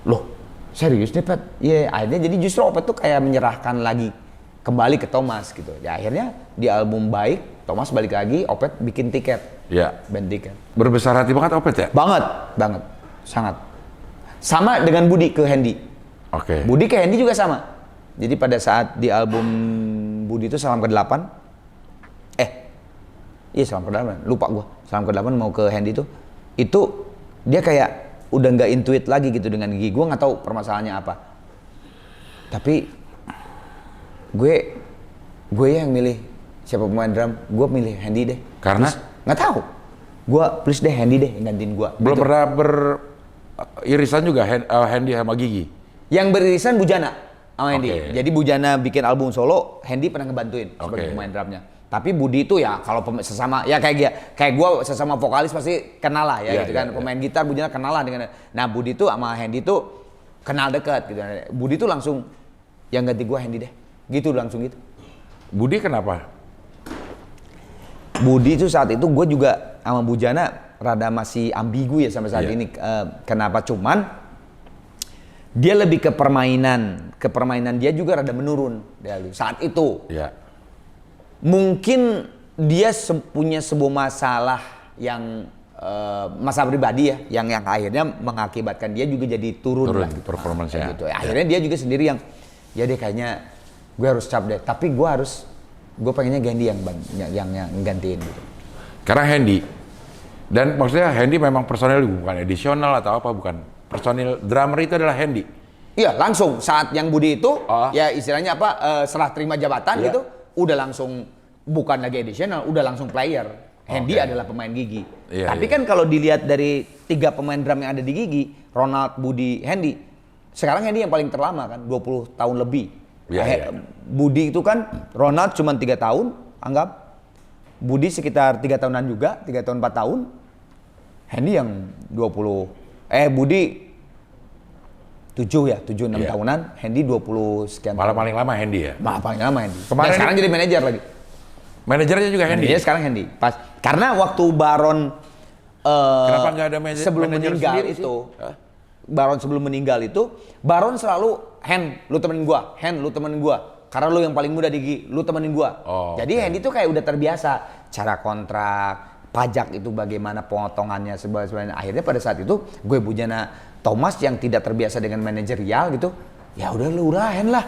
Loh serius nih Pet? Iya, akhirnya jadi justru Opet tuh kayak menyerahkan lagi kembali ke Thomas gitu. Ya akhirnya di album Baik, Thomas balik lagi, Opet bikin tiket, band tiket. Berbesar hati banget Opet ya? Banget, sangat. Sama dengan Budi ke Hendy. Budi ke Hendy juga sama. Jadi pada saat di album Budi itu Salam ke-8, Salam ke-8, lupa gua. Salam ke-8 mau ke Hendy itu dia kayak udah nggak intuit lagi gitu dengan gigi. Gua nggak tahu permasalahannya apa. Tapi gue yang milih siapa pemain drum, gue milih Hendy deh. Karena? Nggak tahu. Gue please deh Hendy deh yang gantiin gue. Belum pernah beririsan juga Hendy sama Gigi? Yang beririsan Bujana sama Hendy. Jadi Bujana bikin album solo, Hendy pernah ngebantuin sebagai pemain drumnya. Tapi Budi itu ya kalau sesama ya kayak gue sesama vokalis pasti kenal lah ya gitu kan. Pemain gitar Bujana kenal lah dengan. Nah Budi itu sama Hendy itu kenal dekat gitu. Budi itu langsung yang ganti gue Hendy deh. Gitu langsung gitu. Budi kenapa? Budi itu saat itu gue juga sama Bujana rada masih ambigu ya sampai saat ini. Kenapa? Cuman dia lebih ke permainan dia juga rada menurun saat itu. Mungkin dia punya sebuah masalah yang masalah pribadi ya, yang akhirnya mengakibatkan dia juga jadi turun lah, gitu. Performance-nya. Gitu. Akhirnya dia juga sendiri yang ya deh kayaknya gue harus cap deh, tapi gue pengennya Hendy yang gantiin gitu. Karena Hendy, dan maksudnya Hendy memang personil bukan edisional atau apa, bukan personil drummer itu adalah Hendy. Iya langsung saat yang Budi itu ya istilahnya apa serah terima jabatan gitu, udah langsung bukan lagi edisional, udah langsung player. Hendy adalah pemain gigi. Tapi kan kalau dilihat dari 3 pemain drum yang ada di gigi, Ronald, Budi, Hendy, sekarang Hendy yang paling terlama kan, 20 tahun lebih. Budi itu kan Ronald cuma 3 tahun, anggap. Budi sekitar 3 tahunan juga, 3 tahun 4 tahun. Hendy yang 20, Budi 7-6 tahunan, Hendy 20 sekian. Malah paling lama Hendy ya? Malah paling lama Hendy. Kemarin sekarang jadi manajer lagi. Manajernya juga Hendy? Iya sekarang Hendy. Pas karena waktu Baron kenapa nggak ada sebelum meninggal itu, Baron sebelum meninggal itu, Baron selalu lu temenin gua, lu temenin gua. Karena lu yang paling muda di Gigi, lu temenin gua. Jadi Hendy tuh kayak udah terbiasa cara kontrak, pajak itu bagaimana pengotongannya sebagainya. Akhirnya pada saat itu gue Bujana Thomas yang tidak terbiasa dengan manajerial gitu, ya udah lu urahin lah,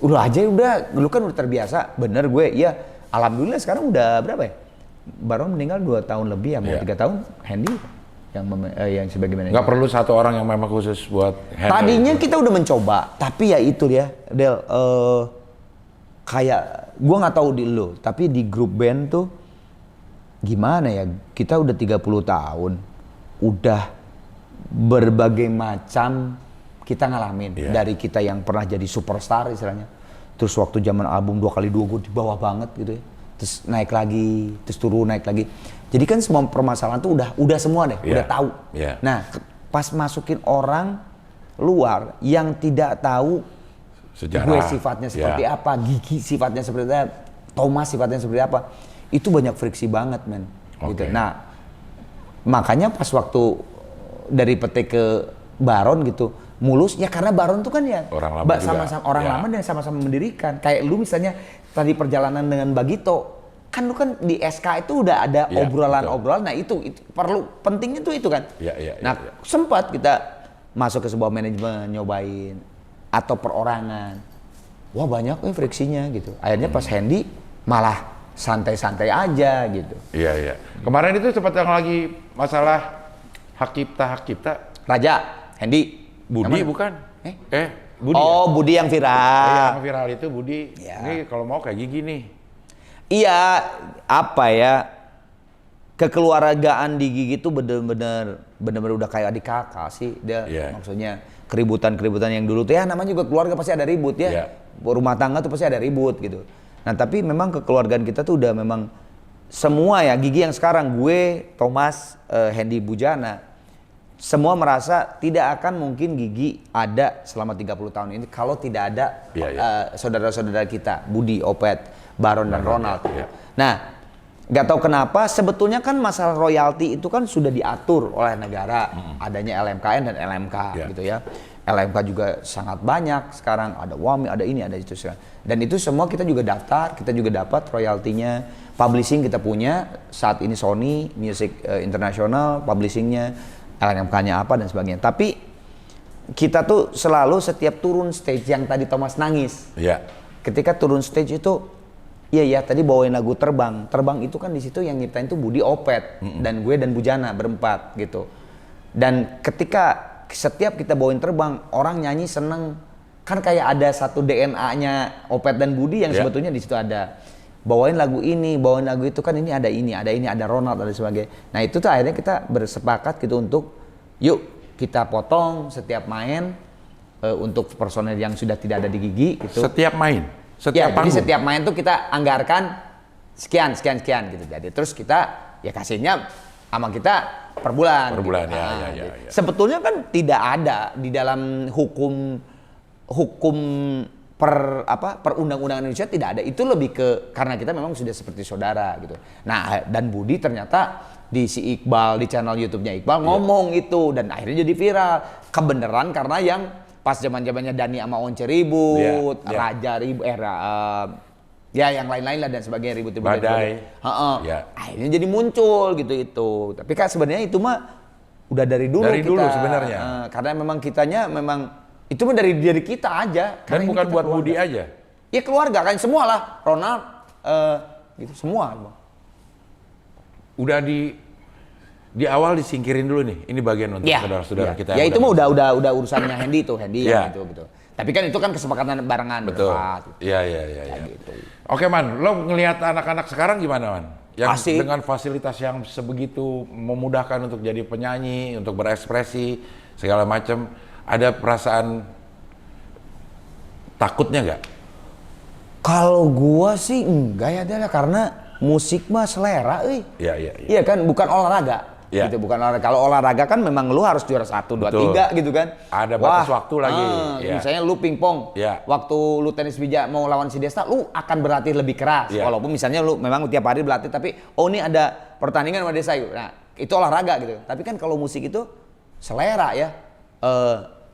udah aja udah, lu kan udah terbiasa. Bener gue, iya. Alhamdulillah sekarang udah berapa ya? Baron meninggal 2 tahun lebih ya, mau 3 tahun. Hendy yang sebagai manajer. Nggak perlu satu orang yang memang khusus buat handle. Tadinya kita udah mencoba, tapi ya itu dia, Del. Kayak gua nggak tahu di lo, tapi di grup band tuh gimana ya? Kita udah 30 tahun, udah berbagai macam kita ngalamin. Dari kita yang pernah jadi superstar istilahnya, terus waktu zaman album 2x2 gue di bawah banget gitu ya, terus naik lagi, terus turun naik lagi. Jadi kan semua permasalahan tuh udah semua deh, udah tahu. Nah pas masukin orang luar yang tidak tahu sejarah, gue sifatnya seperti apa, Gigi sifatnya seperti apa, Thomas sifatnya seperti apa, itu banyak friksi banget men. Gitu. Nah Makanya pas waktu dari Pete ke Baron gitu mulus ya karena Baron tuh kan ya orang lama sama-sama orang lama dan sama-sama mendirikan. Kayak lu misalnya tadi perjalanan dengan Bagito, kan lu kan di SK itu udah ada obrolan-obrolan. Nah itu perlu pentingnya tuh itu kan. Nah sempat kita masuk ke sebuah manajemen nyobain atau perorangan. Wah banyak friksinya gitu. Akhirnya pas Hendy malah santai-santai aja gitu. Iya. Kemarin itu sempat yang lagi masalah hak cipta. Raja, Hendy. Budi bukan? Budi. Oh, ya? Budi yang viral. Yang viral itu Budi. Ya. Ini kalau mau kayak gigi nih. Iya, apa ya? Kekeluargaan di Gigi itu bener-bener udah kayak adik kakak sih. Dia maksudnya keributan yang dulu tuh ya namanya juga keluarga pasti ada ribut ya. Rumah tangga tuh pasti ada ribut gitu. Nah, tapi memang kekeluargaan kita tuh udah memang semua ya Gigi yang sekarang gue, Thomas, Hendy Bujana semua merasa tidak akan mungkin Gigi ada selama 30 tahun ini kalau tidak ada saudara-saudara kita, Budi, Opet, Baron dan Ronald. Nah, nggak tahu kenapa sebetulnya kan masalah royalti itu kan sudah diatur oleh negara, adanya LMKN dan LMK gitu ya. LMK juga sangat banyak sekarang, ada WAMI, ada ini, ada itu sekarang. Dan itu semua kita juga daftar, kita juga dapat royaltinya. Publishing kita punya, saat ini Sony Music International, publishingnya, LMK-nya apa dan sebagainya. Tapi kita tuh selalu setiap turun stage yang tadi Thomas nangis. Ketika turun stage itu, iya tadi bawain lagu Terbang. Terbang itu kan di situ yang nyiptain tuh Budi, Opet dan gue dan Bujana berempat gitu. Dan ketika setiap kita bawain Terbang, orang nyanyi seneng. Kan kayak ada satu DNA-nya Opet dan Budi yang sebetulnya di situ ada. Bawain lagu ini, bawain lagu itu kan ini, ada Ronald, ada sebagainya. Nah itu tuh akhirnya kita bersepakat gitu untuk yuk kita potong setiap main untuk personel yang sudah tidak ada di Gigi gitu. Setiap main? Setiap panggung? Jadi setiap main tuh kita anggarkan sekian gitu. Jadi terus kita ya kasihnya sama kita per bulan. Per bulan gitu. Ya. Sebetulnya kan tidak ada di dalam hukum perundang-undangan Indonesia tidak ada. Itu lebih ke karena kita memang sudah seperti saudara gitu. Nah, dan Budi ternyata di si Iqbal, di channel YouTube-nya Iqbal ngomong itu dan akhirnya jadi viral. Kebenaran karena yang pas zaman-zamannya Dani sama Once ribut, Raja ribut, yang lain-lain lah dan sebagainya ribut. Badai. Akhirnya jadi muncul gitu itu. Tapi kan sebenarnya itu mah udah dari dulu dulu sebenarnya. Karena memang kitanya memang itu mah dari diri kita aja. Dan bukan buat Budi aja. Ya keluarga kan semua lah, Ronald, gitu semua. Udah di awal disingkirin dulu nih. Ini bagian untuk saudara-saudara kita. Ya itu mah udah urusannya Hendy yang gitu. Tapi kan itu kan kesepakatan barengan. Betul. Iya. Gitu. Oke Man, lo ngelihat anak-anak sekarang gimana Man? Yang asik. Dengan fasilitas yang sebegitu memudahkan untuk jadi penyanyi, untuk berekspresi segala macam. Ada perasaan takutnya nggak? Kalau gua sih enggak ya adalah karena musik mah selera, Iya. Iya kan, bukan olahraga. Gitu, bukan olahraga. Kalau olahraga kan memang lu harus juara 1, 2, 3 gitu kan. Ada batas waktu lagi. Misalnya lu pingpong, waktu lu tenis meja mau lawan si Desta, lu akan berlatih lebih keras. Walaupun misalnya lu memang tiap hari berlatih, tapi ini ada pertandingan sama Desta. Nah, itu olahraga gitu. Tapi kan kalau musik itu selera ya.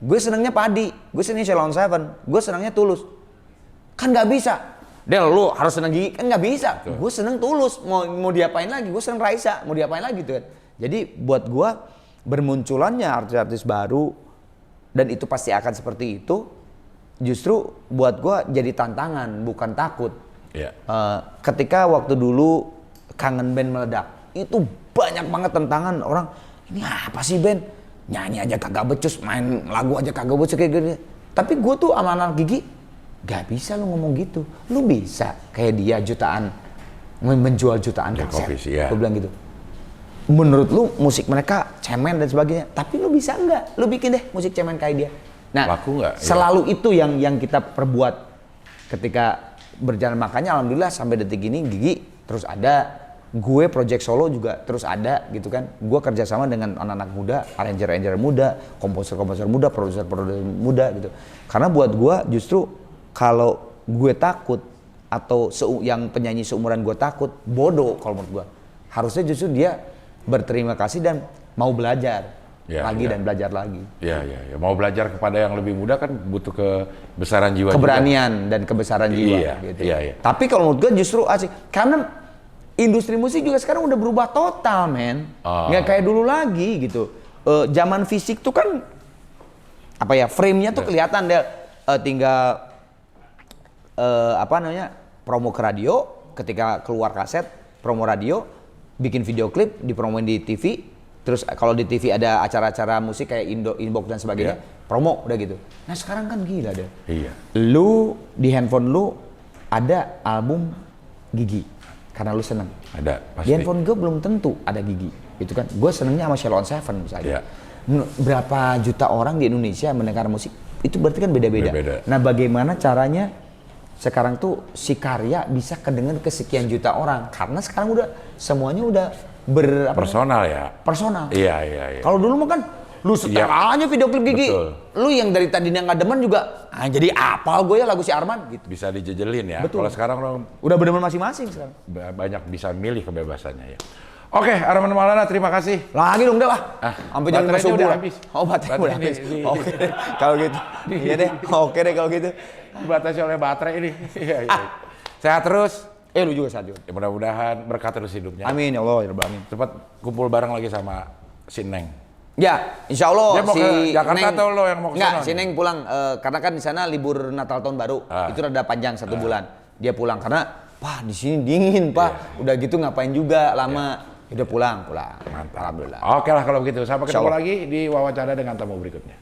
Gue senangnya Padi, gue senangnya Sheila on 7, gue senangnya Tulus. Kan nggak bisa. Del, lu harus senang Gigi, kan nggak bisa. Gue seneng Tulus, mau diapain lagi? Gue seneng Raisa, mau diapain lagi tuh kan? Jadi buat gue bermunculannya artis-artis baru dan itu pasti akan seperti itu. Justru buat gue jadi tantangan, bukan takut. Ketika waktu dulu Kangen Band meledak, itu banyak banget tantangan orang. Ini apa sih band? Nyanyi aja kagak becus, main lagu aja kagak becus kayak gini. Tapi gue tuh sama anak Gigi, gak bisa lu ngomong gitu. Lu bisa kayak dia jutaan, menjual jutaan kaset. Gue bilang gitu. Menurut lu musik mereka cemen dan sebagainya, tapi lu bisa nggak? Lu bikin deh musik cemen kayak dia. Nah, laku nggak? Selalu itu yang kita perbuat ketika berjalan. Makanya alhamdulillah sampai detik ini Gigi terus ada. Gue project solo juga terus ada gitu kan. Gue kerjasama dengan anak-anak muda, arranger muda, komposer muda, produser muda gitu. Karena buat gue justru kalau gue takut atau yang penyanyi seumuran gue takut, bodoh kalau menurut gue. Harusnya justru dia berterima kasih dan mau belajar lagi dan belajar lagi. Ya. Mau belajar kepada yang lebih muda kan butuh kebesaran jiwa. Keberanian dan kebesaran jiwa. Gitu. Iya. Tapi kalau menurut gue justru asik. Karena industri musik juga sekarang udah berubah total, men. Nggak kayak dulu lagi gitu. Zaman fisik tuh kan apa ya, frame-nya tuh kelihatan deh. Tinggal promo ke radio, ketika keluar kaset, promo radio, bikin video klip, dipromoin di TV. Terus kalau di TV ada acara-acara musik kayak Inbox dan sebagainya, promo udah gitu. Nah sekarang kan gila deh. Iya. Lu di handphone lu ada album Gigi karena lu seneng. Ada pasti. Di handphone gue belum tentu ada Gigi, gitu kan? Gue senengnya sama Sheila on 7 misalnya. Berapa juta orang di Indonesia mendengar musik itu berarti kan beda-beda. Nah bagaimana caranya sekarang tuh si karya bisa kedengar ke sekian juta orang? Karena sekarang udah semuanya udah personal ya. Personal. Iya. Kalau dulu mah kan lu setel aja video klip Gigi. Betul. Lu yang dari tadinya nggak demen juga, jadi apal gue ya lagu si Arman gitu. Bisa dijejelin ya. Betul. Kalau sekarang udah bener-bener masing-masing sekarang. Banyak bisa milih kebebasannya ya. Oke, Arman Maulana, terima kasih. Lagi dong, udah lah. Sampai jam 5 subuh. Udah habis. Oh, baterai udah habis. Oke deh, kalau gitu. Iya deh. Oke deh kalau gitu. Dibatasi oleh baterai ini. Iya. Sehat terus. Lu juga sehat juga. Ya, mudah-mudahan berkah terus hidupnya. Amin ya Allah, ya Rabbal Alamin. Cepat kumpul bareng lagi sama si Neng. Ya, insya Allah. Dia mau si ke Jakarta Neng, atau lo yang mau ke sana? Enggak, si Neng pulang karena kan di sana libur Natal tahun baru. Itu rada panjang 1 bulan. Dia pulang karena di sini dingin, Pak. Udah gitu ngapain juga lama. Udah pulang. Mantap. Alhamdulillah. Oke lah kalau begitu. Sampai ketemu lagi di wawancara dengan tamu berikutnya.